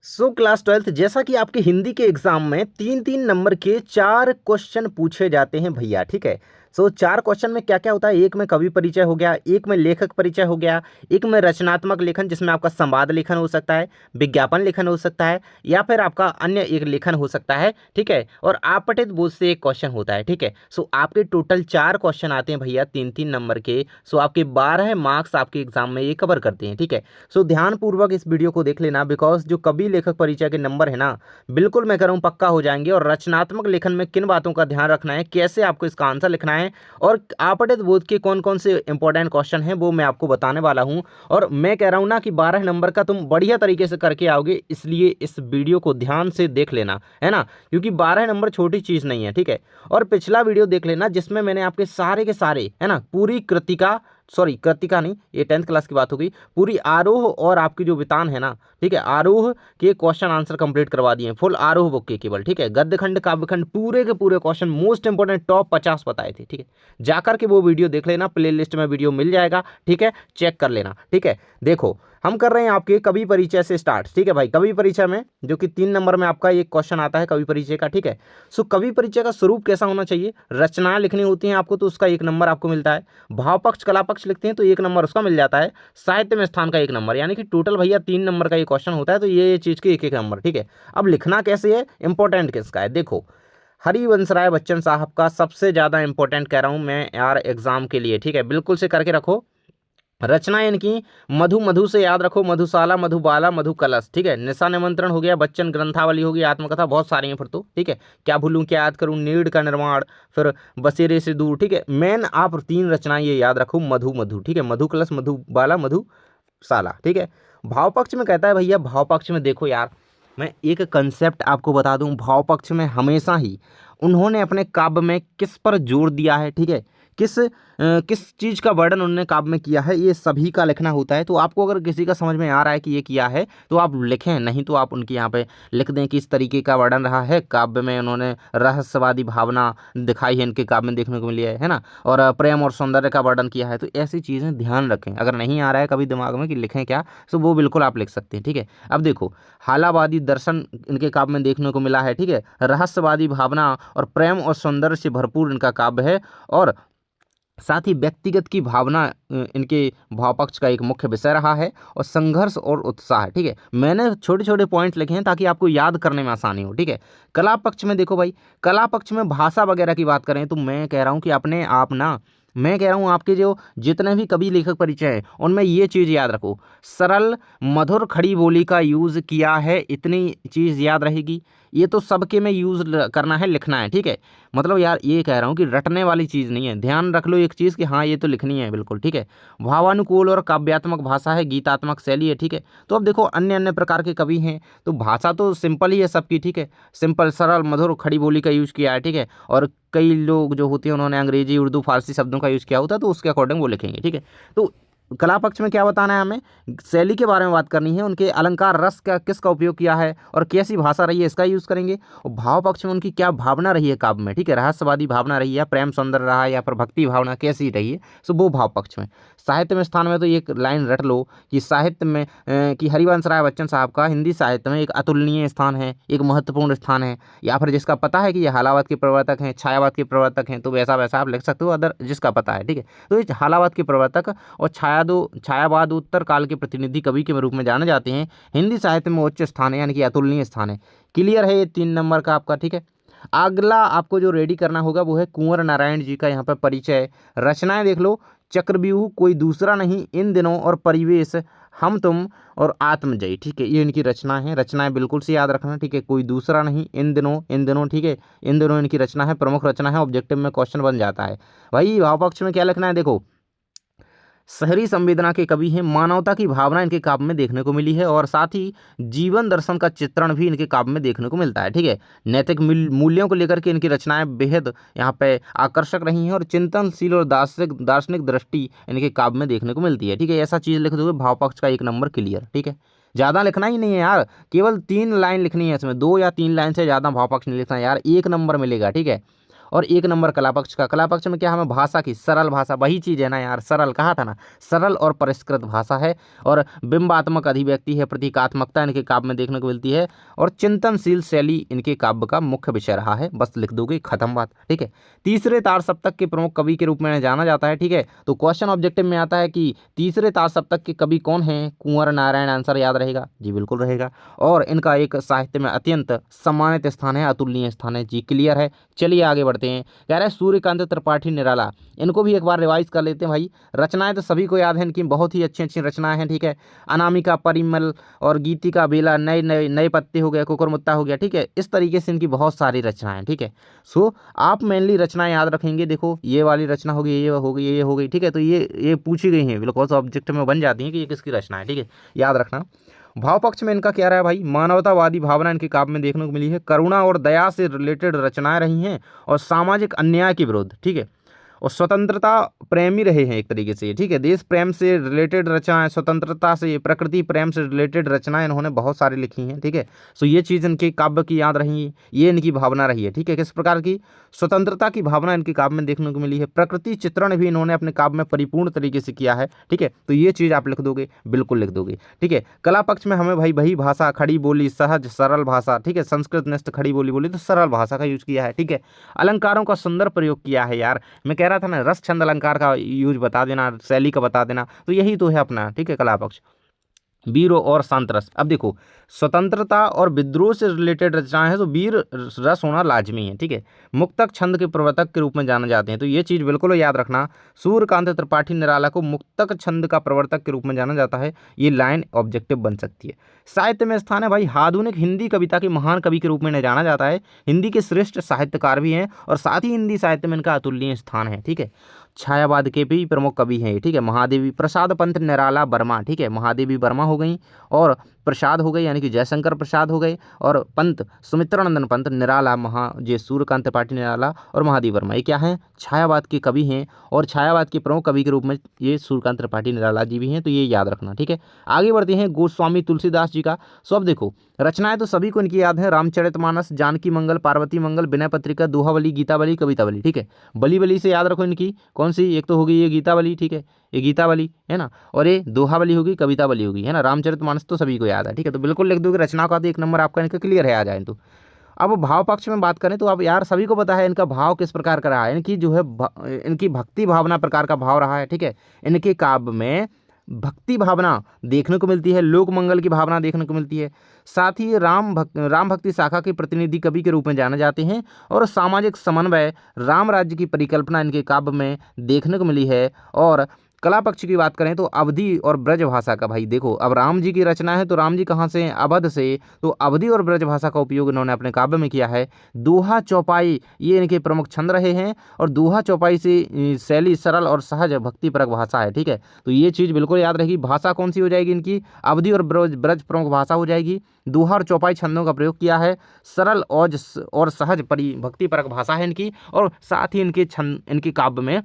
Class twelfth, जैसा कि आपके हिंदी के एग्जाम में 3-3 नंबर के 4 क्वेश्चन पूछे जाते हैं भैया। ठीक है। 4 क्वेश्चन में क्या क्या होता है, एक में कवि परिचय हो गया, एक में लेखक परिचय हो गया, एक में रचनात्मक लेखन जिसमें आपका संवाद लेखन हो सकता है, विज्ञापन लेखन हो सकता है, या फिर आपका अन्य एक लेखन हो सकता है। ठीक है। और आपतित बोध से एक क्वेश्चन होता है। ठीक है। आपके टोटल 4 क्वेश्चन आते हैं भैया 3-3 नंबर के। आपके 12 मार्क्स आपके एग्जाम में ये कवर करते हैं। ठीक है। ध्यानपूर्वक इस वीडियो को देख लेना, बिकॉज जो कवि लेखक परिचय के नंबर है ना, बिल्कुल मैं कह रहा हूँ पक्का हो जाएंगे। और रचनात्मक लेखन में किन बातों का ध्यान रखना है, कैसे आपको इसका आंसर लिखना है, और आपतित बोध के कौन कौन से इंपॉर्टेंट क्वेश्चन हैं वो मैं आपको बताने वाला हूँ। और मैं कह रहा हूँ ना कि 12 नंबर का तुम बढ़िया तरीके से करके आओगे, इसलिए इस वीडियो को ध्यान से देख लेना, है ना, क्योंकि 12 नंबर छोटी चीज़ नहीं है। ठीक है। और पिछला वीडियो देख लेना जिसमें मैंने आपके सारे के सारे, है ना, पूरी कृतिका, सॉरी कृतिका नहीं, ये 10th क्लास की बात हो गई, पूरी आरोह और आपकी जो वितान है ना, ठीक है, आरोह के क्वेश्चन आंसर कंप्लीट करवा दिए, फुल आरोह बुक के केवल। ठीक है। गद्य खंड काव्य खंड पूरे के पूरे क्वेश्चन मोस्ट इंपोर्टेंट टॉप 50 बताए थे। ठीक है। जाकर के वो वीडियो देख लेना, प्ले लिस्ट में वीडियो मिल जाएगा। ठीक है। चेक कर लेना। ठीक है। देखो, हम कर रहे हैं आपके कवि परिचय से स्टार्ट। ठीक है भाई। कवि परिचय में जो कि 3 नंबर में आपका एक क्वेश्चन आता है कवि परिचय का। ठीक है। कवि परिचय का स्वरूप कैसा होना चाहिए, रचनाएं लिखनी होती हैं आपको तो उसका 1 नंबर आपको मिलता है। भाव पक्ष कला पक्ष लिखते हैं तो 1 नंबर उसका मिल जाता है। साहित्य में स्थान का 1 नंबर, यानी कि टोटल भैया 3 नंबर का ये क्वेश्चन होता है, तो ये चीज के एक एक नंबर। ठीक है। अब लिखना कैसे है, इंपॉर्टेंट किसका है, देखो, हरिवंश राय बच्चन साहब का सबसे ज्यादा इंपॉर्टेंट कह रहा हूं मैं यार एग्जाम के लिए। ठीक है। बिल्कुल से करके रखो। रचना इनकी मधु, मधु से याद रखो, मधुशाला, मधुबाला, मधु कलश। ठीक है। निशा निमंत्रण हो गया, बच्चन ग्रंथावली होगी, आत्मकथा, बहुत सारी हैं फिर तो। ठीक है। क्या भूलूं क्या याद करूं, नीड़ का निर्माण, फिर बसेरे से दूर। ठीक है। मेन आप 3 रचनाएं ये याद रखो, मधु मधु। ठीक है। मधु कलश, मधुबाला, मधुशाला। ठीक है। भाव पक्ष में कहता है भैया, भाव पक्ष में देखो यार, मैं एक कंसेप्ट आपको बता दूं, भाव पक्ष में हमेशा ही उन्होंने अपने काव्य में किस पर जोर दिया है, ठीक है, किस चीज़ का वर्णन उन्होंने काव्य में किया है, ये सभी का लिखना होता है। तो आपको अगर किसी का समझ में आ रहा है कि ये किया है तो आप लिखें, नहीं तो आप उनके यहाँ पे लिख दें कि इस तरीके का वर्णन रहा है काव्य में, उन्होंने रहस्यवादी भावना दिखाई है, इनके काव्य में देखने को मिली है ना, और प्रेम और सौंदर्य का वर्णन किया है। तो ऐसी चीज़ें ध्यान रखें, अगर नहीं आ रहा है कभी दिमाग में कि लिखें क्या, तो वो बिल्कुल आप लिख सकते हैं। ठीक है। अब देखो, हालावादी दर्शन इनके काव्य में देखने को मिला है। ठीक है। रहस्यवादी भावना और प्रेम और सौंदर्य से भरपूर इनका काव्य है, और साथ ही व्यक्तिगत की भावना इनके भाव पक्ष का एक मुख्य विषय रहा है, और संघर्ष और उत्साह। ठीक है। मैंने छोटे छोटे पॉइंट लिखे हैं ताकि आपको याद करने में आसानी हो। ठीक है। कला पक्ष में देखो भाई, कला पक्ष में भाषा वगैरह की बात करें तो मैं कह रहा हूँ कि अपने आप ना, मैं कह रहा हूँ आपके जो जितने भी कवि लेखक परिचय हैं उनमें ये चीज़ याद रखो, सरल मधुर खड़ी बोली का यूज़ किया है, इतनी चीज़ याद रहेगी। ये तो सबके में यूज़ करना है, लिखना है। ठीक है। मतलब यार ये कह रहा हूँ कि रटने वाली चीज़ नहीं है, ध्यान रख लो एक चीज़ कि हाँ ये तो लिखनी है बिल्कुल। ठीक है। भावानुकूल और काव्यात्मक भाषा है, गीतात्मक शैली है। ठीक है। तो अब देखो, अन्य अन्य प्रकार के कवि हैं तो भाषा तो सिंपल ही है सबकी। ठीक है। सिंपल सरल मधुर खड़ी बोली का यूज़ किया है। ठीक है। और कई लोग जो होते हैं उन्होंने अंग्रेजी उर्दू फारसी शब्दों का यूज़ किया होता है, तो उसके अकॉर्डिंग वो लिखेंगे। ठीक है। तो कला पक्ष में क्या बताना है हमें, शैली के बारे में बात करनी है, उनके अलंकार रस का किसका उपयोग किया है और कैसी भाषा रही है इसका यूज़ करेंगे। और भाव पक्ष में उनकी क्या भावना रही है काव्य में। ठीक है। रहस्यवादी भावना रही है, प्रेम सौंदर्य रहा है, या फिर भक्ति भावना कैसी रही है, सो वो भाव पक्ष में। साहित्य में स्थान में तो एक लाइन रट लो कि साहित्य में कि हरिवंश राय बच्चन साहब का हिंदी साहित्य में एक अतुलनीय स्थान है, एक महत्वपूर्ण स्थान है, या फिर जिसका पता है कि ये हालावाद के प्रवर्तक हैं, छायावाद के प्रवर्तक हैं, तो वैसा वैसा आप लिख सकते हो, अदर जिसका पता है। ठीक है। तो ये हालावाद के प्रवर्तक और छायावादोत्तर काल के प्रतिनिधि कवि के रूप में जाने जाते हैं, हिंदी साहित्य में उच्च स्थान है, यानी कि अतुलनीय स्थान है। क्लियर है ये 3 नंबर का आपका। ठीक है। अगला आपको जो रेडी करना होगा वो है कुंवर नारायण जी का यहाँ पर परिचय। रचनाएं देख लो, चक्रव्यूह, कोई दूसरा नहीं, इन दिनों और परिवेश, हम तुम और आत्मजयी। ठीक है। ये इनकी रचना है, रचनाएं बिल्कुल से याद रखना। ठीक है। कोई दूसरा नहीं, इन दिनों, इन दिनों। ठीक है। इन दिनों इनकी रचना है, प्रमुख रचना है, ऑब्जेक्टिव में क्वेश्चन बन जाता है। भाई भाव पक्ष में क्या लिखना है, देखो, शहरी संवेदना के कवि हैं, मानवता की भावना इनके काव्य में देखने को मिली है, और साथ ही जीवन दर्शन का चित्रण भी इनके काव्य में देखने को मिलता है। ठीक है। नैतिक मूल्यों को लेकर के इनकी रचनाएं बेहद यहाँ पे आकर्षक रही हैं, और चिंतनशील और दार्शनिक दार्शनिक दृष्टि इनके काव्य में देखने को मिलती है। ठीक है। ऐसा चीज़ लिख दोगे, भाव पक्ष का 1 नंबर क्लियर। ठीक है। ज़्यादा लिखना ही नहीं है यार, केवल 3 लाइन लिखनी है इसमें, 2 या 3 लाइन से ज़्यादा भाव पक्ष नहीं लिखना है यार, 1 नंबर मिलेगा। ठीक है। और 1 नंबर कला पक्ष का। कला पक्ष में क्या हमें भाषा की सरल भाषा, वही चीज़ है ना यार, सरल कहा था ना, सरल और परिष्कृत भाषा है, और बिंबात्मक अभिव्यक्ति है, प्रतीकात्मकता इनके काव्य में देखने को मिलती है, और चिंतनशील शैली इनके काव्य का मुख्य विषय रहा है। बस लिख दोगे, खत्म बात, ठीक है। तीसरे तार सप्तक के प्रमुख कवि के रूप में जाना जाता है, ठीक है। तो क्वेश्चन ऑब्जेक्टिव में आता है कि तीसरे तार सप्तक के कवि कौन हैं? कुंवर नारायण। आंसर याद रहेगा जी, बिल्कुल रहेगा। और इनका एक साहित्य में अत्यंत सम्मानित स्थान है, अतुलनीय स्थान है जी, क्लियर है। चलिए आगे बढ़ते हैं। कह रहे हैं सूर्यकांत त्रिपाठी निराला, इनको भी एक बार रिवाइज कर लेते हैं भाई। रचनाएं तो सभी को याद है इनकी, बहुत ही अच्छी अच्छी रचनाएं हैं, ठीक है। अनामिका, परिमल और गीतिका, बेला, नए नए नए पत्ते हो गए, कुकुरमुत्ता हो गया, ठीक है। इस तरीके से इनकी बहुत सारी रचनाएं हैं, ठीक है। सो आप मेनली रचनाएं याद रखेंगे। देखो ये वाली रचना होगी, ये हो गई, ये हो गई, ठीक है। तो ये पूछी गई हैं, बिल्कुल ऑब्जेक्ट में बन जाती हैं कि ये किसकी रचना है, ठीक है, याद रखना। भाव पक्ष में इनका क्या रहा है भाई? मानवतावादी भावना इनके काव्य में देखने को मिली है, करुणा और दया से रिलेटेड रचनाएं रही हैं, और सामाजिक अन्याय के विरुद्ध, ठीक है, और स्वतंत्रता प्रेमी रहे हैं एक तरीके से, ठीक है। देश प्रेम से रिलेटेड रचनाएं, स्वतंत्रता से, प्रकृति प्रेम से रिलेटेड रचनाएं इन्होंने बहुत सारी लिखी हैं, ठीक है। सो ये चीज़ इनके काव्य की याद रही, ये इनकी भावना रही है, ठीक है। किस प्रकार की? स्वतंत्रता की भावना इनके काव्य में देखने को मिली है। प्रकृति चित्रण भी इन्होंने अपने काव्य में परिपूर्ण तरीके से किया है, ठीक है। तो ये चीज़ आप लिख दोगे, बिल्कुल लिख दोगे, ठीक है। कला पक्ष में हमें भाई वही भाषा, खड़ी बोली, सहज सरल भाषा, ठीक है। संस्कृत निष्ठ खड़ी बोली बोली तो सरल भाषा का यूज किया है, ठीक है। अलंकारों का सुंदर प्रयोग किया है यार, मैं कह रहा था ना, रस छंद अलंकार का यूज बता देना, शैली का बता देना, तो यही तो है अपना, ठीक है, कला पक्ष। वीर और शांत रस, अब देखो स्वतंत्रता और विद्रोह से रिलेटेड रचनाएं हैं, तो वीर रस होना लाजमी है, ठीक है। मुक्तक छंद के प्रवर्तक के रूप में जाने जाते हैं, तो ये चीज़ बिल्कुल याद रखना। सूर्यकांत त्रिपाठी निराला को मुक्तक छंद का प्रवर्तक के रूप में जाना जाता है, ये लाइन ऑब्जेक्टिव बन सकती है। साहित्य में स्थान है भाई, आधुनिक हिंदी कविता के महान कवि के रूप में इन्हें जाना जाता है, हिंदी के श्रेष्ठ साहित्यकार भी हैं, और साथ ही हिंदी साहित्य में इनका अतुलनीय स्थान है, ठीक है। छायावाद के भी प्रमुख कवि हैं, ठीक है। महादेवी प्रसाद पंत निराला वर्मा, ठीक है, महादेवी वर्मा हो गई, और प्रसाद हो गए यानी कि जयशंकर प्रसाद हो गए, और पंत सुमित्रानंदन पंत, निराला जे सूर्यकांत त्रिपाठी निराला और महादेवी वर्मा, ये क्या हैं? छायावाद के कवि हैं, और छायावाद के प्रमुख कवि के रूप में ये सूर्यकांत त्रिपाठी निराला जी भी हैं, तो ये याद रखना, ठीक है। आगे बढ़ते हैं गोस्वामी तुलसीदास जी का। सो अब देखो रचनाएं तो सभी को इनकी याद है, रामचरितमानस, जानकी मंगल, पार्वती मंगल, विनय पत्रिका, दोहावली, गीतावली, कवितावली, ठीक है। बली बली से याद रखो इनकी, कौन सी? एक तो होगी ये गीतावली, ठीक है, ये गीतावली है ना, और ये दोहावली होगी, कवितावली होगी, है ना। रामचरितमानस तो सभी को याद है, ठीक है। तो बिल्कुल लिख दोगे रचना का, तो 1 नंबर आपका इनका क्लियर है, आ जाए तो। अब भाव पक्ष में बात करें तो अब यार सभी को पता है इनका भाव किस प्रकार का रहा है, इनकी जो है इनकी भक्ति भावना प्रकार का भाव रहा है, ठीक है। इनके काव्य में भक्ति भावना देखने को मिलती है, लोक मंगल की भावना देखने को मिलती है, साथ ही राम भक्ति शाखा के प्रतिनिधि कवि के रूप में जाने जाते हैं, और सामाजिक समन्वय, राम राज्य की परिकल्पना इनके काव्य में देखने को मिली है। और कला पक्ष की बात करें तो अवधि और ब्रज भाषा का, भाई देखो अब राम जी की रचना है, तो राम जी कहाँ से हैं? अवध से, तो अवधि और ब्रज भाषा का उपयोग इन्होंने अपने काव्य में किया है। दोहा चौपाई ये इनके प्रमुख छंद रहे हैं, और दोहा चौपाई से शैली सरल और सहज भक्तिपरक भाषा है, ठीक है। तो ये चीज़ बिल्कुल याद रहेगी। भाषा कौन सी हो जाएगी इनकी? अवधि और ब्रज प्रमुख भाषा हो जाएगी। दोहा और चौपाई छंदों का प्रयोग किया है, सरल और सहज भक्तिपरक भाषा है इनकी, और साथ ही इनके छंद, इनके काव्य में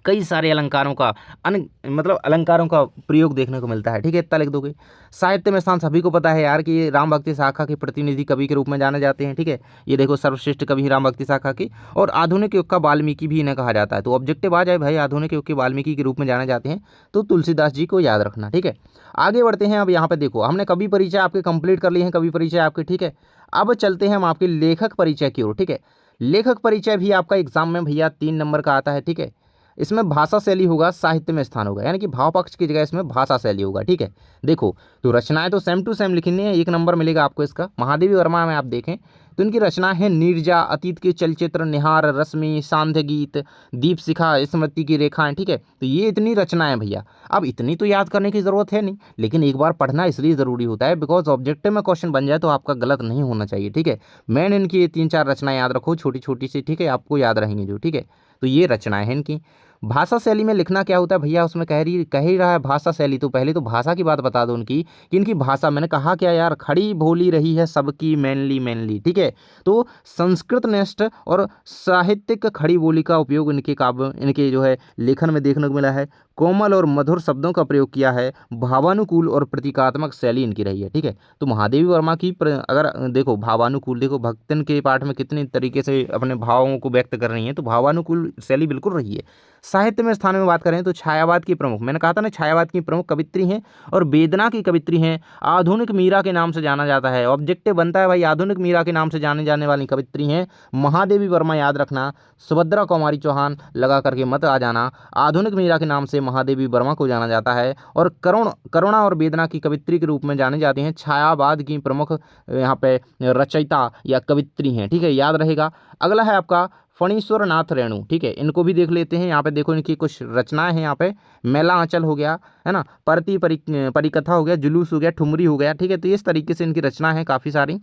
कई सारे अलंकारों का मतलब अलंकारों का प्रयोग देखने को मिलता है, ठीक है। इतना लिख दोगे। साहित्य में स्थान सभी को पता है यार कि ये राम भक्ति शाखा के प्रतिनिधि कवि के रूप में जाने जाते हैं, ठीक है। ये देखो सर्वश्रेष्ठ कवि राम भक्ति शाखा की, और आधुनिक युग का वाल्मीकि भी इन्हें कहा जाता है। तो ऑब्जेक्टिव आ जाए भाई, आधुनिक युग के वाल्मीकि के रूप में जाने जाते हैं, तो तुलसीदास जी को याद रखना, ठीक है। आगे बढ़ते हैं। अब यहाँ पे देखो हमने कवि परिचय आपके कंप्लीट कर लिए हैं, कवि परिचय आपके, ठीक है। अब चलते हैं हम आपके लेखक परिचय की ओर, ठीक है। लेखक परिचय भी आपका एग्जाम में भैया 3 नंबर का आता है, ठीक है। इसमें भाषा शैली होगा, साहित्य में स्थान होगा, यानी कि भाव पक्ष की जगह इसमें भाषा शैली होगा, ठीक है। देखो तो रचनाएं तो सेम टू सेम लिखनी है, 1 नंबर मिलेगा आपको इसका। महादेवी वर्मा में आप देखें तो इनकी रचना है नीरजा, अतीत के चलचित्र, निहार, रश्मि, सांध्य गीत, दीप शिखा, स्मृति की रेखाएं, ठीक है। तो ये इतनी रचनाएं भैया, अब इतनी तो याद करने की ज़रूरत है नहीं, लेकिन एक बार पढ़ना इसलिए ज़रूरी होता है बिकॉज ऑब्जेक्टिव में क्वेश्चन बन जाए तो आपका गलत नहीं होना चाहिए, ठीक है। मैंने इनकी ये 3-4 रचनाएं याद रखो, छोटी छोटी सी, ठीक है, आपको याद रहेंगी जो, ठीक है। तो ये रचनाएं हैं इनकी। भाषा शैली में लिखना क्या होता है भैया, उसमें कह ही रहा है भाषा शैली, तो पहले तो भाषा की बात बता दो उनकी कि इनकी भाषा, मैंने कहा क्या यार, खड़ी बोली रही है सबकी मैनली, ठीक है। तो संस्कृत निष्ठ और साहित्यिक खड़ी बोली का उपयोग इनके काव्य, इनके जो है लेखन में देखने को मिला है। कोमल और मधुर शब्दों का प्रयोग किया है, भावानुकूल और प्रतीकात्मक शैली इनकी रही है। ठीक है, तो महादेवी वर्मा की अगर देखो भावानुकूल, देखो भक्तन के पाठ में कितनी तरीके से अपने भावों को व्यक्त कर रही हैं, तो भावानुकूल शैली बिल्कुल रही है। साहित्य में स्थान में बात करें तो छायावाद की प्रमुख, मैंने कहा था ना छायावाद की प्रमुख कवित्री हैं और वेदना की कवित्री हैं। आधुनिक मीरा के नाम से जाना जाता है, ऑब्जेक्टिव बनता है भाई, आधुनिक मीरा के नाम से जाने जाने वाली कवित्री हैं महादेवी वर्मा, याद रखना। सुभद्रा कुमारी चौहान लगा करके मत आ जाना, आधुनिक मीरा के नाम से महादेवी वर्मा को जाना जाता है और करुणा और वेदना की कवित्री के रूप में जाने जाती हैं। छायावाद की प्रमुख यहाँ पे रचयिता या कवित्री हैं। ठीक है, याद रहेगा। अगला है आपका फणीश्वर नाथ रेणु। ठीक है, इनको भी देख लेते हैं। यहाँ पे देखो इनकी कुछ रचनाएं हैं। यहाँ पे मेला आंचल हो गया, है ना, परिकथा हो गया, जुलूस हो गया, ठुमरी हो गया। ठीक है, तो इस तरीके से इनकी रचना है काफ़ी सारी।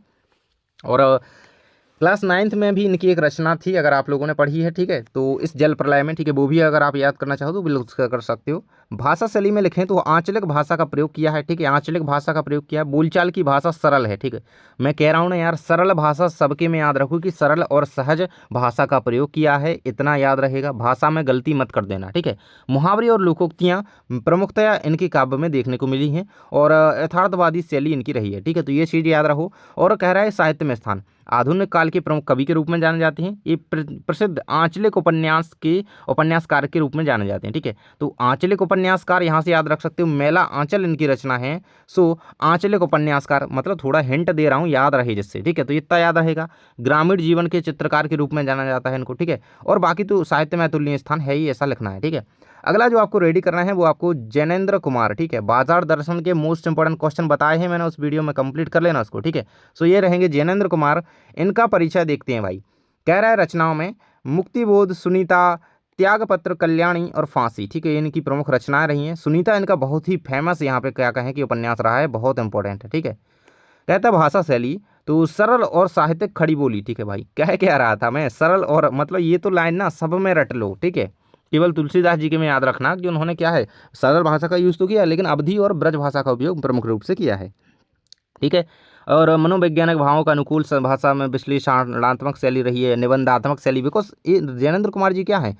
और क्लास 9th में भी इनकी एक रचना थी, अगर आप लोगों ने पढ़ी है, ठीक है, तो इस जल प्रलय में, ठीक है, वो भी अगर आप याद करना चाहो तो बिल्कुल कर सकते हो। भाषा शैली में लिखें तो आंचलिक भाषा का प्रयोग किया है। ठीक है, आंचलिक भाषा का प्रयोग किया है। बोलचाल की भाषा सरल है। ठीक है, मैं कह रहा हूँ ना यार, सरल भाषा सबके में याद रखो कि सरल और सहज भाषा का प्रयोग किया है, इतना याद रहेगा। भाषा में गलती मत कर देना। ठीक है, मुहावरे और लोकोक्तियाँ प्रमुखतया इनकी काव्य में देखने को मिली हैं और यथार्थवादी शैली इनकी रही है। ठीक है, तो ये चीज़ याद रहो। और कह रहा है साहित्य में स्थान, आधुनिक काल के प्रमुख कवि के रूप में जाने जाते हैं। ये प्रसिद्ध आंचलिक उपन्यासकार के रूप में जाने जाते हैं। ठीक है, तो आंचलिक उपन्यासकार यहाँ से याद रख सकते हो, मेला आंचल इनकी रचना है। सो आंचलिक उपन्यासकार मतलब थोड़ा हिंट दे रहा हूँ, याद रहे जिससे। ठीक है, तो इतना याद रहेगा। ग्रामीण जीवन के चित्रकार के रूप में जाना जाता है इनको। ठीक है, और बाकी तो साहित्य में अतुलनीय स्थान है ही, ऐसा लिखना है। ठीक है, अगला जो आपको रेडी करना है वो आपको जैनेन्द्र कुमार। ठीक है, बाजार दर्शन के मोस्ट इंपॉर्टेंट क्वेश्चन बताए हैं मैंने उस वीडियो में, कंप्लीट कर लेना उसको। ठीक है, सो ये रहेंगे जैनेन्द्र कुमार। इनका परिचय देखते हैं भाई। कह रहा है रचनाओं में मुक्तिबोध, सुनीता, त्यागपत्र, कल्याणी और फांसी। ठीक है, इनकी प्रमुख रचनाएं रही हैं। सुनीता इनका बहुत ही फेमस यहाँ पे क्या कहें कि उपन्यास रहा है, बहुत इंपॉर्टेंट है। ठीक है, कहता है भाषा शैली तो सरल और साहित्यिक खड़ी बोली। ठीक है भाई, कह रहा था मैं, सरल और मतलब ये तो लाइन ना सब में रट लो। ठीक है, केवल तुलसीदास जी के में याद रखना कि उन्होंने क्या है सरल भाषा का यूज़ तो किया, लेकिन अवधी और ब्रज भाषा का उपयोग प्रमुख रूप से किया है। ठीक है, और मनोवैज्ञानिक भावों का अनुकूल भाषा में विश्लेषणात्मक शैली रही है, निबंधात्मक शैली, बिकॉज ये जैनेन्द्र कुमार जी क्या हैं,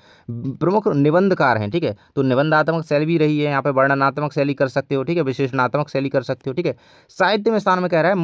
प्रमुख निबंधकार हैं। ठीक है, तो निबंधात्मक शैली भी रही है। यहाँ पे वर्णनात्मक शैली कर सकते हो। ठीक है, विशेषणात्मक शैली कर सकते हो। ठीक है, साहित्य में स्थान में कह रहा है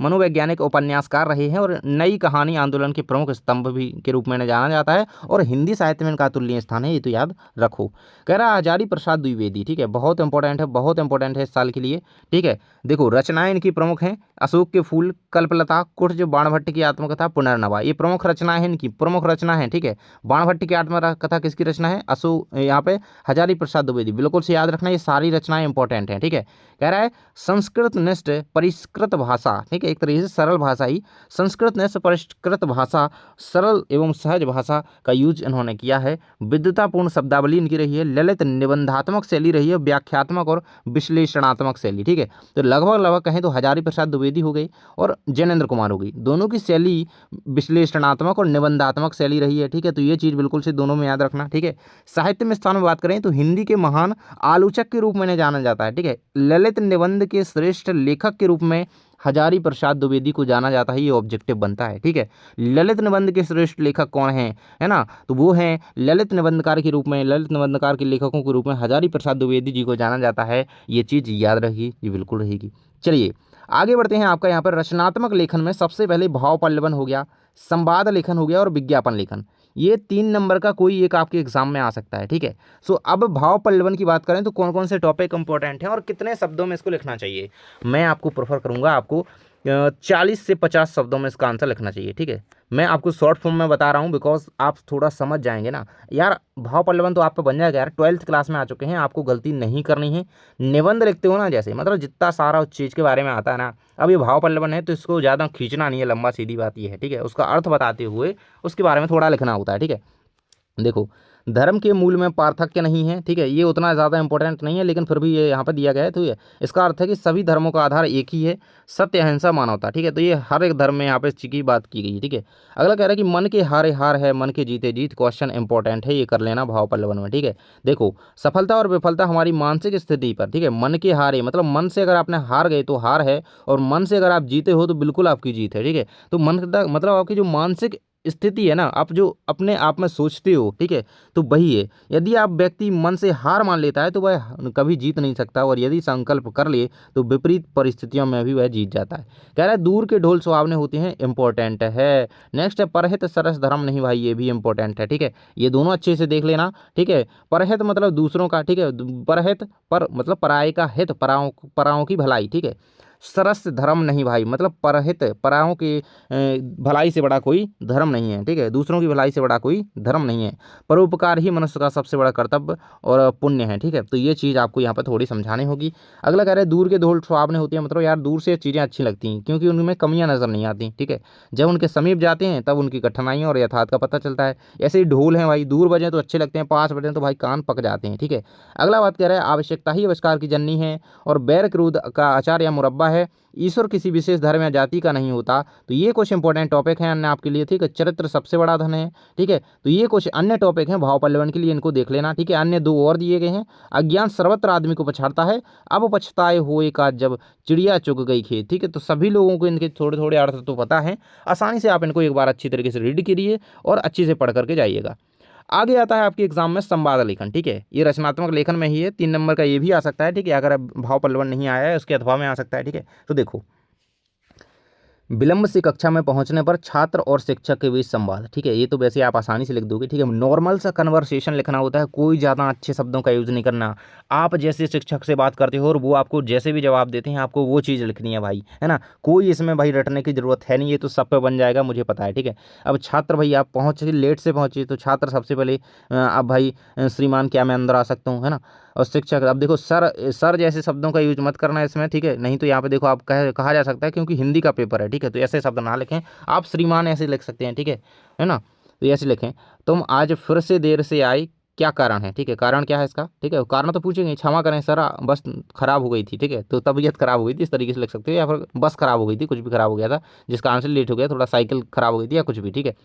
मनोवैज्ञानिक उपन्यासकार रहे हैं और नई कहानी आंदोलन के प्रमुख स्तंभ भी के रूप में इन्हें जाना जाता है और हिंदी साहित्य में इनका अतुलनीय स्थान है, ये तो याद रखो। कह रहा है हजारी प्रसाद द्विवेदी। ठीक है, बहुत इंपॉर्टेंट है, बहुत इंपॉर्टेंट है इस साल के लिए। ठीक है, देखो रचनाएं इनकी प्रमुख हैं, अशोक के फूल, कल्पलता, कुर्ज, बाणभट्ट की आत्मकथा, पुनर्नवा, ये प्रमुख रचनाएं हैं इनकी, प्रमुख रचना है। ठीक है, बाणभट्ट की आत्मकथा किसकी रचना है, अशोक, यहाँ पे हजारी प्रसाद द्विवेदी, बिल्कुल से याद रखना, ये सारी रचनाएं इंपॉर्टेंट हैं। ठीक है, कह रहा है संस्कृत निष्ठ परिष्कृत भाषा। ठीक है, एक तरीके से सरल भाषा ही, संस्कृत निष्ठ परिष्कृत भाषा, सरल एवं सहज भाषा का यूज इन्होंने किया है। विद्वतापूर्ण शब्दावली इनकी रही है, ललित निबंधात्मक शैली रही है, व्याख्यात्मक और विश्लेषणात्मक शैली। ठीक है, तो लगभग कहें तो हजारी प्रसाद द्विवेदी हो गई और जैनेन्द्र कुमार हो गई, दोनों की शैली विश्लेषणात्मक और निबंधात्मक शैली रही है। ठीक है, तो ये चीज़ बिल्कुल से दोनों में याद रखना। ठीक है, साहित्य में स्थान में बात करें तो हिंदी के महान आलोचक के रूप में इन्हें जाना जाता है। ठीक है, ललित निबंध के श्रेष्ठ लेखक के रूप में हजारी प्रसाद द्विवेदी को जाना जाता है, ये ऑब्जेक्टिव बनता है। ठीक है, ललित निबंध के श्रेष्ठ लेखक कौन हैं, है ना, तो वो हैं ललित निबंधकार के रूप में, ललित निबंधकार के लेखकों के रूप में हजारी प्रसाद द्विवेदी जी को जाना जाता है। ये चीज़ याद रहेगी, ये बिल्कुल रहेगी। चलिए आगे बढ़ते हैं। आपका यहाँ पर रचनात्मक लेखन में सबसे पहले भाव पल्लवन हो गया, संवाद लेखन हो गया और विज्ञापन लेखन, ये 3 नंबर का कोई एक आपके एग्जाम में आ सकता है। ठीक है, सो अब भाव पल्लवन की बात करें तो कौन कौन से टॉपिक इंपॉर्टेंट हैं और कितने शब्दों में इसको लिखना चाहिए, मैं आपको प्रेफर करूंगा आपको 40 से 50 शब्दों में इसका आंसर लिखना चाहिए। ठीक है, मैं आपको शॉर्ट फॉर्म में बता रहा हूँ बिकॉज आप थोड़ा समझ जाएंगे ना यार। भाव पल्लवन तो आप पे बन जाएगा यार, 12th क्लास में आ चुके हैं, आपको गलती नहीं करनी है। निबंध लिखते हो ना जैसे, मतलब जितना सारा उस चीज़ के बारे में आता है ना, अब ये भाव पल्लवन है तो इसको ज़्यादा खींचना नहीं है लंबा, सीधी बात ये है। ठीक है, उसका अर्थ बताते हुए उसके बारे में थोड़ा लिखना होता है। ठीक है, देखो धर्म के मूल में पार्थक्य नहीं है। ठीक है, ये उतना ज़्यादा इंपॉर्टेंट नहीं है लेकिन फिर भी ये यहाँ पर दिया गया है। तो ये इसका अर्थ है कि सभी धर्मों का आधार एक ही है, सत्य, अहिंसा, मानवता। ठीक है, तो ये हर एक धर्म में यहाँ पे इस चीज़ की बात की गई है। ठीक है, अगला कह रहा है कि मन के हारे हार है, मन के जीते जीत, क्वेश्चन इंपॉर्टेंट है, ये कर लेना भाव पल्लवन में। ठीक है, देखो सफलता और विफलता हमारी मानसिक स्थिति पर। ठीक है, मन के हारे मतलब मन से अगर आपने हार गए तो हार है, और मन से अगर आप जीते हो तो बिल्कुल आपकी जीत है। ठीक है, तो मन का मतलब आपकी जो मानसिक स्थिति है ना, आप जो अपने आप में सोचते हो, ठीक है, तो वही है। यदि आप व्यक्ति मन से हार मान लेता है तो वह कभी जीत नहीं सकता, और यदि संकल्प कर ले तो विपरीत परिस्थितियों में भी वह जीत जाता है। कह रहा है दूर के ढोल सुहावने होते हैं, इंपॉर्टेंट है। नेक्स्ट है परहित सरस धर्म नहीं भाई, ये भी इंपॉर्टेंट है, ठीक है, ये दोनों अच्छे से देख लेना, ठीक है। परहित मतलब दूसरों का, ठीक है, परहित पर मतलब पराये का हित, पराओं पराओं की भलाई, ठीक है। सरस धर्म नहीं भाई, मतलब परहित पराओं की भलाई से बड़ा कोई धर्म नहीं है, ठीक है, दूसरों की भलाई से बड़ा कोई धर्म नहीं है। परोपकार ही मनुष्य का सबसे बड़ा कर्तव्य और पुण्य है, ठीक है, तो ये चीज़ आपको यहाँ पर थोड़ी समझानी होगी। अगला कह रहे हैं दूर के ढोल सुहावने होती है, मतलब यार दूर से चीज़ें अच्छी लगती हैं क्योंकि उनमें कमियां नज़र नहीं आती, ठीक है, जब उनके समीप जाते हैं तब उनकी कठिनाइयों और यथार्थ का पता चलता है। ऐसे ही ढोल हैं भाई, दूर बजे तो अच्छे लगते हैं, पास बजे तो भाई कान पक जाते हैं, ठीक है। अगला बात कह रहा है आवश्यकता ही आविष्कार की जननी है और बैर क्रोध का अचार या मुरब्बा है, ईश्वर किसी विशेष धर्म या जाति का नहीं होता। तो ये कुछ इंपॉर्टेंट टॉपिक हैं अन्य आपके लिए, ठीक है। चरित्र सबसे बड़ा धन है, ठीक है, तो ये कुछ अन्य टॉपिक हैं भाव पल्लवन के लिए, इनको देख लेना, ठीक है। अन्य दो और दिए गए हैं, अज्ञान सर्वत्र आदमी को पछाड़ता है, अब पछताए हुए का जब चिड़िया चुग गई खेत, ठीक है, तो सभी लोगों को इनके थोड़े थोड़े अर्थ तो पता है, आसानी से आप इनको एक बार अच्छी तरीके से रीड करिए और अच्छी से पढ़ करके जाइएगा। आगे आता है आपके एग्जाम में संवाद लेखन, ठीक है, ये रचनात्मक लेखन में ही है, 3 नंबर का ये भी आ सकता है, ठीक है, अगर भाव पल्लवन नहीं आया है उसके अथवा में आ सकता है, ठीक है। तो देखो, विलंब से कक्षा में पहुंचने पर छात्र और शिक्षक के बीच संवाद, ठीक है, ये तो वैसे आप आसानी से लिख दोगे, ठीक है। नॉर्मल सा कन्वर्सेशन लिखना होता है, कोई ज़्यादा अच्छे शब्दों का यूज़ नहीं करना। आप जैसे शिक्षक से बात करते हो और वो आपको जैसे भी जवाब देते हैं आपको वो चीज़ लिखनी है भाई, है ना, कोई इसमें भाई रटने की ज़रूरत है नहीं, ये तो सब पे बन जाएगा मुझे पता है, ठीक है। अब छात्र भाई आप पहुँचे लेट से पहुँचे तो छात्र सबसे पहले अब भाई श्रीमान क्या मैं अंदर आ सकता हूँ, है ना। और शिक्षक, अब देखो सर, सर जैसे शब्दों का यूज मत करना इसमें, ठीक है, नहीं तो यहाँ पे देखो आप कहा जा सकता है क्योंकि हिंदी का पेपर है, ठीक है, तो ऐसे शब्द ना लिखें, आप श्रीमान ऐसे लिख सकते हैं, ठीक है ना। तो ऐसे लिखें, तुम आज फिर से देर से आए, क्या कारण है, ठीक है, कारण क्या है इसका, ठीक है, कारण तो पूछेंगे, क्षमा करें सर बस खराब हो गई थी, ठीक है, तो तबीयत खराब हो गई थी, इस तरीके से लिख सकते हो, या फिर बस खराब हो गई थी, कुछ भी खराब हो गया था जिस कारण से लेट हो गया, थोड़ा साइकिल खराब हो गई थी या कुछ भी, ठीक है।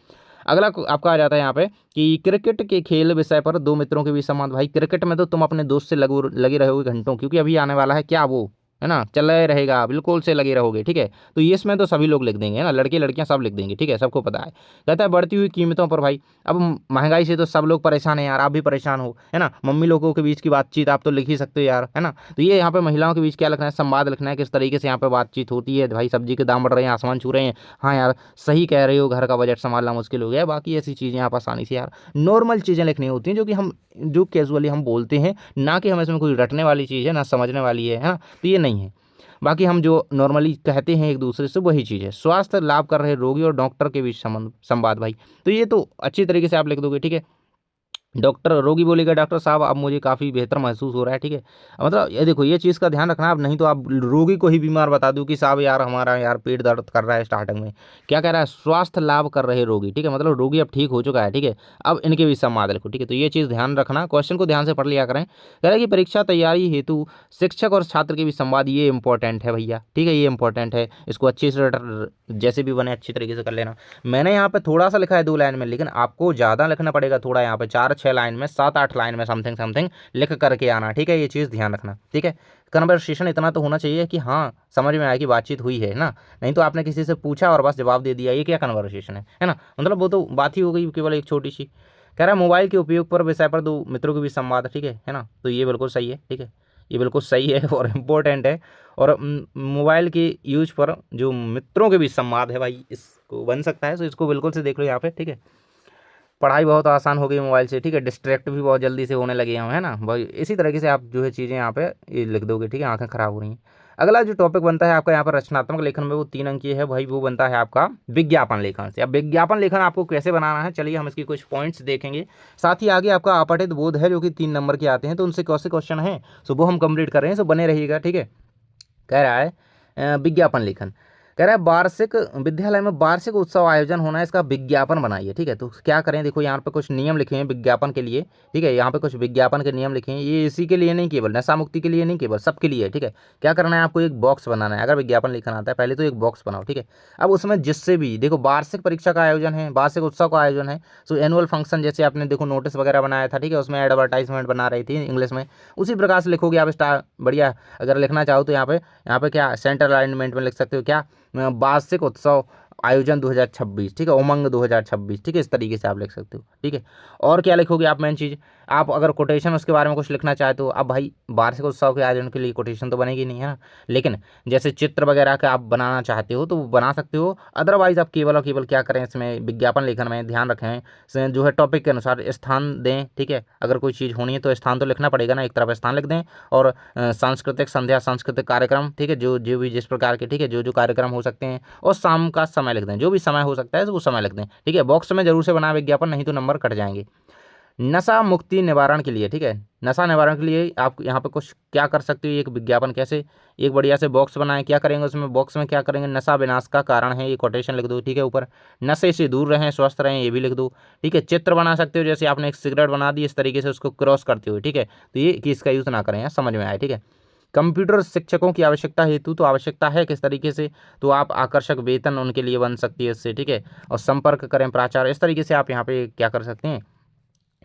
अगला आपका आ जाता है यहाँ पे कि क्रिकेट के खेल विषय पर दो मित्रों के बीच संवाद, भाई क्रिकेट में तो तुम अपने दोस्त से लगे रहोगे घंटों, क्योंकि अभी आने वाला है क्या वो, है ना, चल रहा रहेगा, बिल्कुल से लगे रहोगे, ठीक है। तो ये इसमें तो सभी लोग लिख देंगे, है ना, लड़के लड़कियां सब लिख देंगे, ठीक है, सबको पता है। कहता है बढ़ती हुई कीमतों पर भाई, अब महंगाई से तो सब लोग परेशान हैं यार, आप भी परेशान हो, है ना, मम्मी लोगों के बीच की बातचीत आप तो लिख ही सकते हो यार, है ना। तो ये यहाँ पे महिलाओं के बीच क्या लिखना है, संवाद लिखना है, किस तरीके से यहाँ पे बातचीत होती है, भाई सब्जी के दाम बढ़ रहे हैं, आसमान छू रहे हैं, हाँ यार सही कह रहे हो, घर का बजट संभालना मुश्किल हो गया है, बाकी ऐसी चीज़ें आप आसानी से यार नॉर्मल चीज़ें लिखनी होती हैं जो कि हम जो कैजुअली हम बोलते हैं, ना कि हम इसमें कोई रटने वाली चीज़ है ना समझने वाली है ना, तो ये नहीं है। बाकी हम जो नॉर्मली कहते हैं एक दूसरे से वही चीज़ है। स्वास्थ्य लाभ कर रहे रोगी और डॉक्टर के बीच संबंध संवाद भाई, तो ये तो अच्छी तरीके से आप लिख दोगे, ठीक है। डॉक्टर, रोगी बोलेगा डॉक्टर साहब अब मुझे काफ़ी बेहतर महसूस हो रहा है, ठीक है, मतलब ये देखो ये चीज़ का ध्यान रखना आप, नहीं तो आप रोगी को ही बीमार बता दो कि साहब यार हमारा यार पेट दर्द कर रहा है स्टार्टिंग में, क्या कह रहा है, स्वास्थ्य लाभ कर रहे रोगी, ठीक है, मतलब रोगी अब ठीक हो चुका है, ठीक है, अब इनके बीच संवाद लिखो, ठीक है, तो ये चीज़ ध्यान रखना, क्वेश्चन को ध्यान से पढ़ लिया करें। कह रहा है कि परीक्षा तैयारी हेतु शिक्षक और छात्र के बीच संवाद, ये इंपॉर्टेंट है भैया, ठीक है, ये इंपॉर्टेंट है, इसको अच्छे से जैसे भी बने अच्छी तरीके से कर लेना। मैंने यहाँ पे थोड़ा सा लिखा है 2 लाइन में, लेकिन आपको ज़्यादा लिखना पड़ेगा, थोड़ा यहाँ पे 4-6 लाइन में, 7-8 लाइन में समथिंग समथिंग लिख करके आना, ठीक है, ये चीज़ ध्यान रखना, ठीक है। कन्वर्सेशन इतना तो होना चाहिए कि हाँ समझ में आए कि बातचीत हुई है ना, नहीं तो आपने किसी से पूछा और बस जवाब दे दिया, ये क्या कन्वर्सेशन है ना, मतलब वो तो बात ही हो गई केवल एक छोटी सी। कह रहा है मोबाइल के उपयोग पर विषय पर दो मित्रों के बीच संवाद, ठीक है ना, तो ये बिल्कुल सही है, ठीक है, ये बिल्कुल सही है और इम्पोर्टेंट है। और मोबाइल के यूज पर जो मित्रों के बीच संवाद है भाई, इसको बन सकता है, तो इसको बिल्कुल से देख लो यहाँ पे, ठीक है। पढ़ाई बहुत आसान हो गई मोबाइल से, ठीक है, डिस्ट्रैक्ट भी बहुत जल्दी से होने लगे हम, है ना भाई, इसी तरीके से आप जो है चीज़ें यहाँ पे ये लिख दोगे, ठीक है, आंखें खराब हो रही हैं। अगला जो टॉपिक बनता है आपका यहाँ पर रचनात्मक लेखन में, वो 3 अंकीय है भाई, वो बनता है आपका विज्ञापन लेखन से। अब विज्ञापन लेखन आपको कैसे बनाना है, चलिए हम इसकी कुछ पॉइंट्स देखेंगे, साथ ही आगे आपका अपठित बोध है जो कि 3 नंबर के आते हैं, तो उनसे कैसे क्वेश्चन हैं सो वो हम कंप्लीट कर रहे हैं, सो बने रहिएगा, ठीक है। कह रहा है विज्ञापन लेखन, कह रहा है वार्षिक विद्यालय में वार्षिक उत्सव आयोजन होना है, इसका विज्ञापन बनाइए, ठीक है। तो क्या करें, देखो यहाँ पे कुछ नियम लिखे हैं विज्ञापन के लिए, ठीक है, यहाँ पे कुछ विज्ञापन के नियम लिखे हैं, ये इसी के लिए नहीं, केवल नशा मुक्ति के लिए नहीं, केवल सबके लिए है, ठीक है। क्या करना है आपको, एक बॉक्स बनाना है, अगर विज्ञापन लिखना आता है पहले तो एक बॉक्स बनाओ, ठीक है। अब उसमें जिससे भी देखो वार्षिक परीक्षा का आयोजन है, वार्षिक उत्सव का आयोजन है, सो एनुअल फंक्शन जैसे आपने देखो नोटिस वगैरह बनाया था, ठीक है, उसमें एडवर्टाइजमेंट बना रही थी इंग्लिश में, उसी प्रकार से लिखोगे आप स्टार बढ़िया। अगर लिखना चाहो तो यहाँ पे क्या सेंटर अलाइनमेंट में लिख सकते हो, क्या वार्षिक उत्सव आयोजन 2026, ठीक है, उमंग 2026, ठीक है, इस तरीके से आप लिख सकते हो, ठीक है। और क्या लिखोगे आप, मेन चीज़ आप अगर कोटेशन उसके बारे में कुछ लिखना चाहते हो, अब भाई वार्षिक उत्सव के आयोजन के लिए कोटेशन तो बनेगी नहीं है ना, लेकिन जैसे चित्र वगैरह का आप बनाना चाहते हो तो वो बना सकते हो। अदरवाइज आप केवल और केवल क्या करें, इसमें विज्ञापन लेखन में ध्यान रखें, जो है टॉपिक के अनुसार स्थान दें, ठीक है। अगर कोई चीज़ होनी है तो स्थान तो लिखना पड़ेगा ना, एक तरफ स्थान लिख दें, और सांस्कृतिक संध्या, सांस्कृतिक कार्यक्रम, ठीक है, जो जो भी जिस प्रकार के, ठीक है, जो जो कार्यक्रम हो सकते हैं, और शाम का समय लिख दें, जो भी समय हो सकता है वो समय लिख दें, ठीक है। बॉक्स में जरूर से बना विज्ञापन, नहीं तो नंबर कट जाएंगे। नशा मुक्ति निवारण के लिए, ठीक है, नशा निवारण के लिए आप यहाँ पे कुछ क्या कर सकते हो, एक विज्ञापन कैसे, एक बढ़िया से बॉक्स बनाएं, क्या करेंगे उसमें, बॉक्स में क्या करेंगे, नशा विनाश का कारण है, ये कोटेशन लिख दो, ठीक है। ऊपर नशे से दूर रहें, स्वस्थ रहें, ये भी लिख दो, ठीक है। चित्र बना सकते हो, जैसे आपने एक सिगरेट बना दी, इस तरीके से उसको क्रॉस करते हुए, ठीक है, तो ये कि इसका यूज़ ना करें, यहाँ समझ में आए, ठीक है। कंप्यूटर शिक्षकों की आवश्यकता हेतु, तो आवश्यकता है किस तरीके से, तो आप आकर्षक वेतन उनके लिए बन सकती है इससे, ठीक है। और संपर्क करें प्राचार्य, इस तरीके से आप यहाँ पे क्या कर सकते हैं,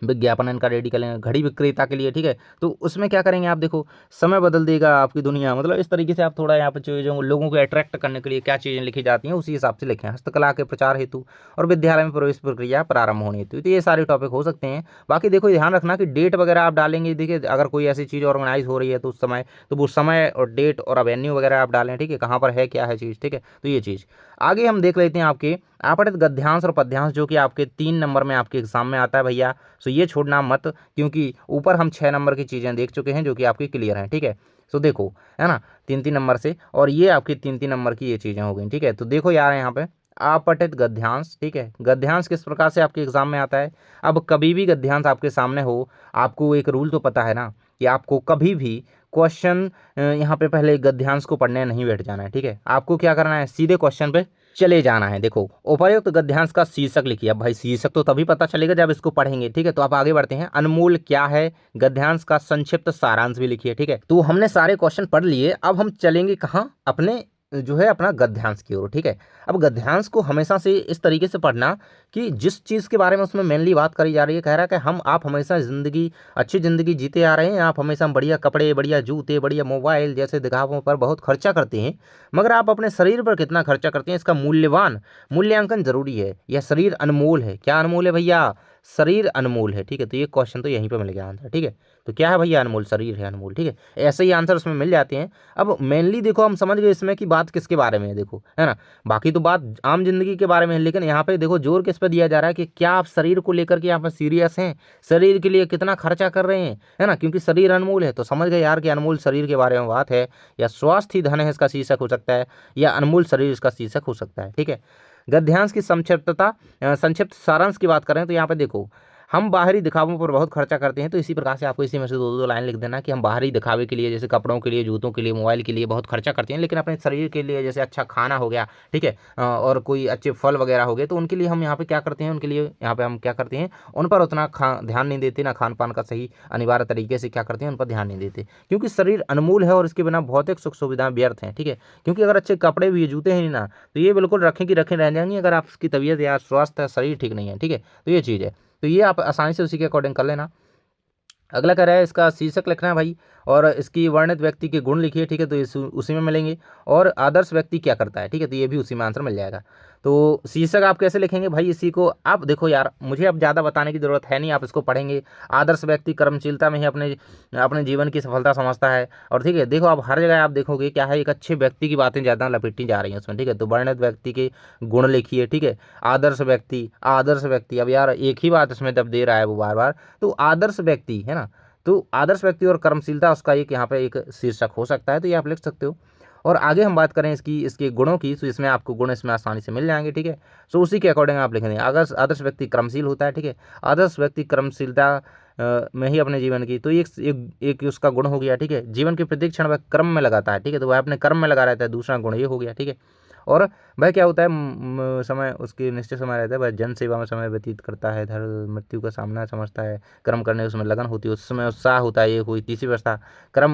विज्ञापन इनका रेडी कर लेंगे। घड़ी विक्रेता के लिए, ठीक है, तो उसमें क्या करेंगे आप, देखो समय बदल देगा आपकी दुनिया, मतलब इस तरीके से आप थोड़ा यहाँ पे जो लोगों को अट्रैक्ट करने के लिए क्या चीज़ें लिखी जाती हैं उसी हिसाब से लिखें। हस्तकला के प्रचार हेतु और विद्यालय में प्रवेश प्रक्रिया प्रारंभ होने हेतु, तो ये सारे टॉपिक हो सकते हैं। बाकी देखो ध्यान रखना कि डेट वगैरह आप डालेंगे, देखिए अगर कोई ऐसी चीज़ ऑर्गेनाइज हो रही है तो उस समय, तो वो समय और डेट और वेन्यू वगैरह आप डालें, ठीक है, कहाँ पर है, क्या है चीज़, ठीक है। तो ये चीज़ आगे हम देख लेते हैं, आपके आपतित गद्यांश और पद्यांश, जो कि आपके 3 नंबर में आपके एग्जाम में आता है भैया, सो ये छोड़ना मत, क्योंकि ऊपर हम 6 नंबर की चीज़ें देख चुके हैं जो कि आपकी क्लियर हैं, ठीक है। सो देखो, है ना, 3-3 नंबर से, और ये आपकी 3-3 नंबर की ये चीज़ें हो गई, ठीक है। तो देखो यार यहाँ पे आपतित गद्यांश, ठीक है, गद्यांश किस प्रकार से आपके एग्जाम में आता है। अब कभी भी गद्यांश आपके सामने हो, आपको एक रूल तो पता है ना कि आपको कभी भी क्वेश्चन यहाँ पे पहले गद्यांश को पढ़ने नहीं बैठ जाना है, ठीक है। आपको क्या करना है, सीधे क्वेश्चन पे चले जाना है। देखो उपर्युक्त गद्यांश का शीर्षक लिखिए। अब भाई शीर्षक तो तभी पता चलेगा जब इसको पढ़ेंगे, ठीक है। तो आप आगे बढ़ते हैं, अनमोल क्या है, गद्यांश का संक्षिप्त सारांश भी लिखिए, ठीक है। तो हमने सारे क्वेश्चन पढ़ लिए, अब हम चलेंगे कहाँ, अपने जो है अपना गद्यांश की ओर, ठीक है। अब गद्यांश को हमेशा से इस तरीके से पढ़ना कि जिस चीज़ के बारे में उसमें मेनली बात करी जा रही है, कह रहा है कि हम आप हमेशा ज़िंदगी, अच्छी ज़िंदगी जीते आ रहे हैं, आप हमेशा बढ़िया कपड़े, बढ़िया जूते, बढ़िया मोबाइल जैसे दिखावों पर बहुत खर्चा करते हैं, मगर आप अपने शरीर पर कितना खर्चा करते हैं, इसका मूल्यांकन जरूरी है। यह शरीर अनमोल है। क्या अनमोल है भैया, शरीर अनमोल है, ठीक है। तो ये क्वेश्चन तो यहीं पे मिल गया आंसर, ठीक है। तो क्या है भैया, अनमोल, शरीर है अनमोल, ठीक है। ऐसे ही आंसर उसमें मिल जाते हैं। अब मेनली देखो हम समझ गए इसमें कि बात किसके बारे में है, देखो, है ना, बाकी तो बात आम जिंदगी के बारे में है, लेकिन यहाँ पे देखो जोर किस पे दिया जा रहा है कि क्या आप शरीर को लेकर के यहाँ पर सीरियस हैं, शरीर के लिए कितना खर्चा कर रहे हैं, है ना, क्योंकि शरीर अनमोल है। तो समझ गए यार कि अनमोल शरीर के बारे में बात है, या स्वास्थ्य ही धन है इसका शीर्षक हो सकता है, या अनमोल शरीर इसका शीर्षक हो सकता है, ठीक है। गद्यांश की संक्षिप्त सारांश की बात करें तो यहाँ पे देखो, हम बाहरी दिखावों पर बहुत खर्चा करते हैं, तो इसी प्रकार से आपको इसी में से 2-2 लाइन लिख देना कि हम बाहरी दिखावे के लिए, जैसे कपड़ों के लिए, जूतों के लिए, मोबाइल के लिए बहुत खर्चा करते हैं, लेकिन अपने शरीर के लिए जैसे अच्छा खाना हो गया, ठीक है, और कोई अच्छे फल वगैरह हो गए, तो उनके लिए हम यहाँ पे क्या करते हैं, उनके लिए यहाँ पे हम क्या करते हैं, उन पर उतना ध्यान नहीं देते, ना खान पान का सही अनिवार्य तरीके से क्या करते हैं, उन पर ध्यान नहीं देते, क्योंकि शरीर अनमोल है और इसके बिना भौतिक सुख सुविधाएं व्यर्थ हैं, ठीक है। क्योंकि अगर अच्छे कपड़े भी, जूते हैं ना, तो ये बिल्कुल रखें कि रखें रह जाएंगे अगर आपकी तबीयत या स्वास्थ्य शरीर ठीक नहीं है, ठीक है। तो ये चीज़ है, तो ये आप आसानी से उसी के अकॉर्डिंग कर लेना। अगला कह रहा है इसका शीर्षक लिखना है भाई, और इसकी वर्णित व्यक्ति के गुण लिखिए, ठीक है, तो इस उसी में मिलेंगे। और आदर्श व्यक्ति क्या करता है, ठीक है, तो ये भी उसी में आंसर मिल जाएगा। तो शीर्षक आप कैसे लिखेंगे भाई, इसी को आप देखो यार, मुझे अब ज़्यादा बताने की ज़रूरत है नहीं, आप इसको पढ़ेंगे। आदर्श व्यक्ति कर्मशीलता में ही अपने अपने जीवन की सफलता समझता है, और ठीक है, देखो आप हर जगह आप देखोगे क्या है, एक अच्छे व्यक्ति की बातें ज़्यादा लपेटी जा रही हैं उसमें, ठीक है। तो वर्णित व्यक्ति के गुण लिखिए, ठीक है। आदर्श व्यक्ति, अब यार एक ही बात इसमें जब दे रहा है वो बार बार, तो आदर्श व्यक्ति है ना, तो आदर्श व्यक्ति और कर्मशीलता उसका एक यहाँ पे एक शीर्षक हो सकता है, तो ये आप लिख सकते हो। और आगे हम बात करें इसके गुणों की, तो इसमें आपको गुण इसमें आसानी से मिल जाएंगे, ठीक है। सो उसी के अकॉर्डिंग आप लिखेंगे। आदर्श आदर्श व्यक्ति कर्मशील होता है, ठीक है। आदर्श व्यक्ति कर्मशीलता में ही अपने जीवन की, तो एक उसका गुण हो गया, ठीक है। जीवन के प्रत्येक क्षण वह कर्म में लगाता है, ठीक है, तो वह अपने कर्म में लगा रहता है, दूसरा गुण ये हो गया, ठीक है। और वह क्या होता है, समय उसकी निश्चित समय रहता है, वह जन सेवा में समय व्यतीत करता है, धर्म मृत्यु का सामना समझता है, कर्म करने उसमें लगन होती है, उस समय उत्साह होता है, ये हुई तीसरी व्यवस्था।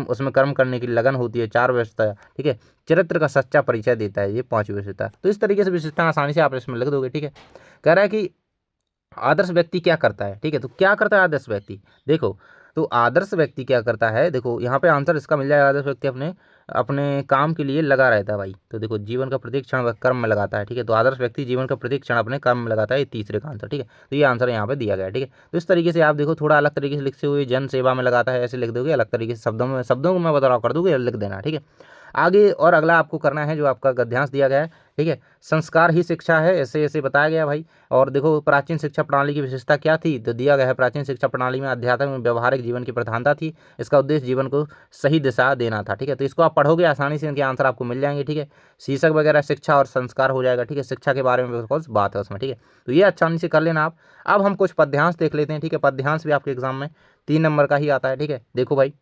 उसमें कर्म करने की लगन होती है, 4 व्यवस्था, ठीक है। चरित्र का सच्चा परिचय देता है, ये 5वीं विशेषता। तो इस तरीके से विशेषता आसानी से आप इसमें लिख दोगे, ठीक है। कह रहा है कि आदर्श व्यक्ति क्या करता है, ठीक है, तो क्या करता है आदर्श व्यक्ति, देखो, तो आदर्श व्यक्ति क्या करता है, देखो यहाँ पे आंसर इसका मिल जाएगा। आदर्श व्यक्ति अपने अपने काम के लिए लगा रहता है भाई। तो देखो जीवन का प्रत्येक क्षण वह कर्म में लगाता है, ठीक है। तो आदर्श व्यक्ति जीवन का प्रत्येक क्षण अपने कर्म में लगाता है, ये तीसरे का आंसर, ठीक है। तो ये आंसर यहाँ पे दिया गया है, ठीक है। तो इस तरीके से आप देखो, थोड़ा अलग तरीके से लिखते हुए जन सेवा में लगाता है ऐसे लिख दोगे, अलग तरीके से शब्दों को मैं बदलाव कर दूंगा, लिख देना, ठीक है। आगे और अगला आपको करना है जो आपका गद्यांश दिया गया है, ठीक है। संस्कार ही शिक्षा है, ऐसे ऐसे बताया गया भाई। और देखो प्राचीन शिक्षा प्रणाली की विशेषता क्या थी, तो दिया गया है प्राचीन शिक्षा प्रणाली में आध्यात्मिक एवं व्यवहारिक जीवन की प्रधानता थी। इसका उद्देश्य जीवन को सही दिशा देना था, ठीक है। तो इसको आप पढ़ोगे आसानी से इनके आंसर आपको मिल जाएंगे, ठीक है। शीर्षक वगैरह शिक्षा और संस्कार हो जाएगा, ठीक है। शिक्षा के बारे में बात है उसमें, ठीक है। तो ये आसानी से कर लेना आप। अब हम कुछ पद्यांश देख लेते हैं, ठीक है। पद्यांश भी आपके एग्जाम में 3 नंबर का ही आता है, ठीक है। देखो भाई,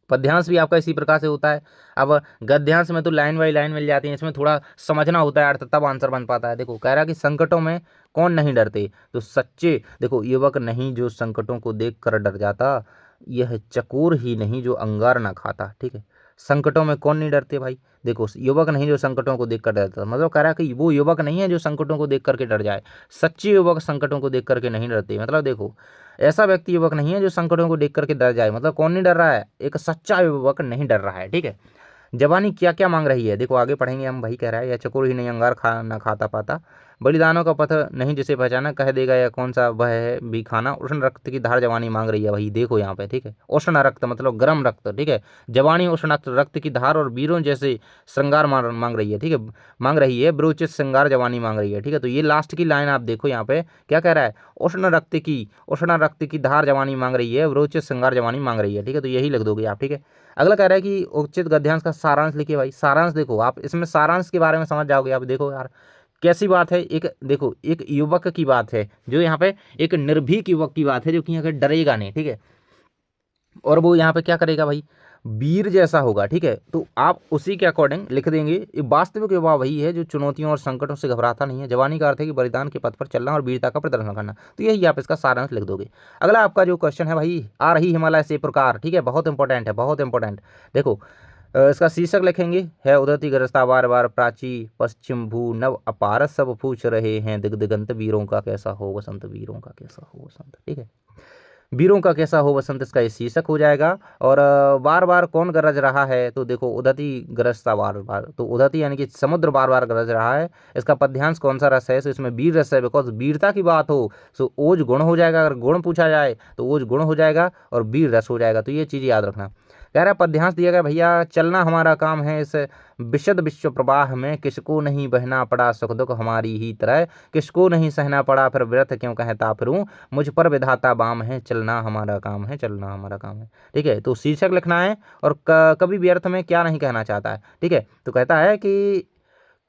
पद्यांश भी आपका इसी प्रकार से होता है। अब गद्यांश में तो लाइन बाई लाइन मिल जाती है, इसमें थोड़ा समझना होता है अर्थ, तब आंसर बन पाता है। देखो कह रहा है कि संकटों में कौन नहीं डरते, तो सच्चे देखो युवक नहीं जो संकटों को देख कर डर जाता, यह चकोर ही नहीं जो अंगार ना खाता, ठीक है। संकटों में कौन नहीं डरते भाई, देखो युवक नहीं जो संकटों को देख कर डरता, मतलब कह रहा है कि वो युवक नहीं है जो संकटों को देख करके डर जाए, सच्चे युवक संकटों को देख करके नहीं डरते। मतलब देखो ऐसा व्यक्ति युवक नहीं है जो संकटों को देख करके डर जाए, मतलब कौन नहीं डर रहा है, एक सच्चा युवक नहीं डर रहा है, ठीक है। जवानी क्या क्या मांग रही है, देखो आगे पढ़ेंगे हम, भाई कह रहा है या चकोर ही नहीं अंगार खा ना खाता पाता, बलिदानों का पथ नहीं जिसे पहचाना, कह देगा या कौन सा वह है भी खाना, उष्ण रक्त की धार जवानी मांग रही है भाई, देखो यहाँ पे, ठीक है। उष्ण रक्त मतलब गर्म रक्त, ठीक है। जवानी उष्ण रक्त की धार और वीरों जैसे श्रृंगार मांग रही है, ठीक है। मांग रही है ब्रोचित श्रृंगार जवानी मांग रही है, ठीक है। तो ये लास्ट की लाइन आप देखो यहाँ पे क्या कह रहा है, उष्ण रक्त की धार जवानी मांग रही है, ब्रोचित श्रृंगार जवानी मांग रही है, ठीक है। तो यही लिख दोगे आप, ठीक है। अगला कह रहा है कि उचित गद्यांश का सारांश लिखिए भाई। सारांश देखो आप इसमें सारांश के बारे में समझ जाओगे आप, देखो यार कैसी बात है, एक देखो एक युवक की बात है जो यहाँ पे एक निर्भीक युवक की बात है जो कि यहाँ पे डरेगा नहीं, ठीक है। और वो यहाँ पे क्या करेगा भाई, वीर जैसा होगा, ठीक है। तो आप उसी के अकॉर्डिंग लिख देंगे, ये वास्तविक युवा वही है जो चुनौतियों और संकटों से घबराता नहीं है। जवानी का अर्थ है कि बलिदान के पथ पर चलना और वीरता का प्रदर्शन करना, तो यही आप इसका सारांश लिख दोगे। अगला आपका जो क्वेश्चन है भाई, आ रही हिमालय से प्रकार, ठीक है, बहुत इंपॉर्टेंट है, बहुत इंपॉर्टेंट। देखो इसका शीर्षक लिखेंगे है उदती गरजता बार बार प्राची पश्चिम भू नव अपार सब पूछ रहे हैं दिगंत वीरों का कैसा हो वसंत, वीरों का कैसा हो वसंत, ठीक है। वीरों का कैसा हो वसंत इसका ये शीर्षक हो जाएगा। और बार बार कौन गरज रहा है, तो देखो उदती गरजता बार बार, तो उदती यानी कि समुद्र बार बार गरज रहा है। इसका पद्यांश कौन सा रस है, तो इसमें वीर रस है, बिकॉज वीरता की बात हो सो ओज गुण हो जाएगा, अगर गुण पूछा जाए तो ओज गुण हो जाएगा और वीर रस हो जाएगा। तो ये चीज़ याद रखना। कह रहा है पद्यांश दिया गया भैया, चलना हमारा काम है इस विशद विश्व प्रवाह में, किसको नहीं बहना पड़ा सुख दुख हमारी ही तरह, किसको नहीं सहना पड़ा फिर व्यर्थ क्यों कहता फिरूं, मुझ पर विधाता बाम है, चलना हमारा काम है, चलना हमारा काम है, ठीक है। तो शीर्षक लिखना है और कभी व्यर्थ में क्या नहीं कहना चाहता है, ठीक है। तो कहता है कि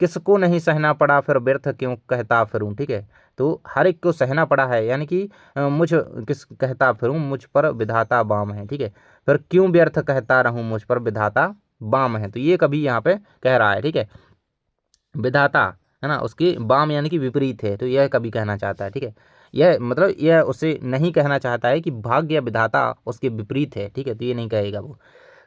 किसको नहीं सहना पड़ा फिर व्यर्थ क्यों कहता फिरूं, ठीक है। तो हर एक को सहना पड़ा है, यानी कि मुझ किस कहता फिरूं, मुझ पर विधाता बाम है, ठीक है। फिर क्यों व्यर्थ कहता रहूं, मुझ पर विधाता बाम है, तो ये कभी यहाँ पे कह रहा है, ठीक है। विधाता है ना, उसके बाम यानी कि विपरीत है, तो यह कभी कहना चाहता है, ठीक है। यह मतलब यह उसे नहीं कहना चाहता है कि भाग्य या विधाता उसके विपरीत है, ठीक है। तो ये नहीं कहेगा वो।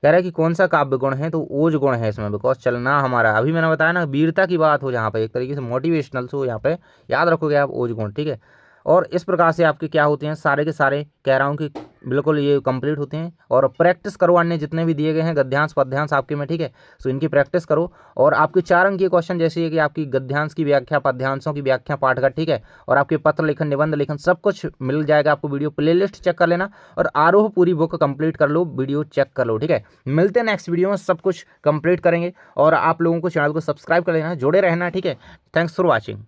कह रहा है कि कौन सा काव्य गुण है, तो ओज गुण है इसमें, बिकॉज चलना हमारा, अभी मैंने बताया ना वीरता की बात हो जहाँ पे, एक तरीके से मोटिवेशनल से हो, यहाँ पे याद रखोगे आप ओज गुण, ठीक है। और इस प्रकार से आपके क्या होते हैं सारे के सारे, कह रहा हूँ कि बिल्कुल ये कंप्लीट होते हैं। और प्रैक्टिस करो, अन्य जितने भी दिए गए हैं गद्यांश पद्यांश आपके में, ठीक है। सो इनकी प्रैक्टिस करो। और आपके 4 अंक के क्वेश्चन जैसे है कि आपकी गद्यांश की व्याख्या, पद्यांशों की व्याख्या, पाठगत, ठीक है। और आपके पत्र लेखन, निबंध लेखन सब कुछ मिल जाएगा आपको। वीडियो प्लेलिस्ट चेक कर लेना और आरोह पूरी बुक कंप्लीट कर लो, वीडियो चेक कर लो, ठीक है। मिलते हैं नेक्स्ट वीडियो में, सब कुछ कंप्लीट करेंगे। और आप लोगों को चैनल को सब्सक्राइब कर लेना, जुड़े रहना, ठीक है। Thanks for watching.